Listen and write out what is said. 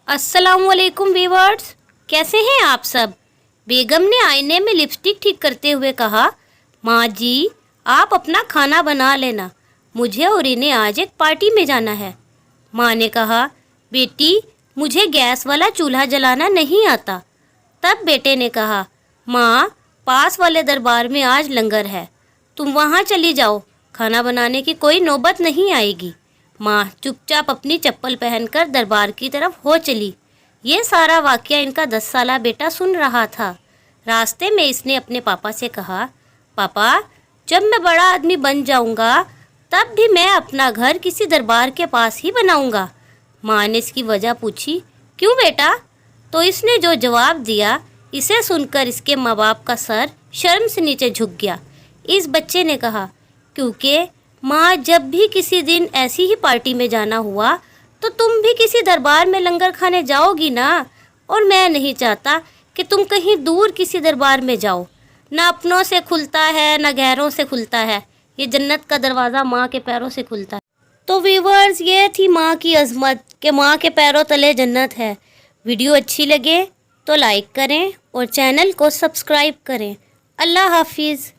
अस्सलाम वालेकुम व्यूअर्स, कैसे हैं आप सब। बेगम ने आईने में लिपस्टिक ठीक करते हुए कहा, माँ जी आप अपना खाना बना लेना, मुझे और इन्हें आज एक पार्टी में जाना है। माँ ने कहा, बेटी मुझे गैस वाला चूल्हा जलाना नहीं आता। तब बेटे ने कहा, माँ पास वाले दरबार में आज लंगर है, तुम वहाँ चली जाओ, खाना बनाने की कोई नौबत नहीं आएगी। माँ चुपचाप अपनी चप्पल पहनकर दरबार की तरफ हो चली। ये सारा वाकया इनका 10 साला बेटा सुन रहा था। रास्ते में इसने अपने पापा से कहा, पापा जब मैं बड़ा आदमी बन जाऊंगा तब भी मैं अपना घर किसी दरबार के पास ही बनाऊंगा। माँ ने इसकी वजह पूछी, क्यों बेटा? तो इसने जो जवाब दिया, इसे सुनकर इसके माँ बाप का सर शर्म से नीचे झुक गया। इस बच्चे ने कहा, क्योंकि माँ जब भी किसी दिन ऐसी ही पार्टी में जाना हुआ तो तुम भी किसी दरबार में लंगर खाने जाओगी ना, और मैं नहीं चाहता कि तुम कहीं दूर किसी दरबार में जाओ। ना अपनों से खुलता है ना गैरों से खुलता है, ये जन्नत का दरवाज़ा माँ के पैरों से खुलता है। तो व्यूअर्स, ये थी माँ की अज़मत कि माँ के पैरों तले जन्नत है। वीडियो अच्छी लगे तो लाइक करें और चैनल को सब्सक्राइब करें। अल्लाह हाफिज़।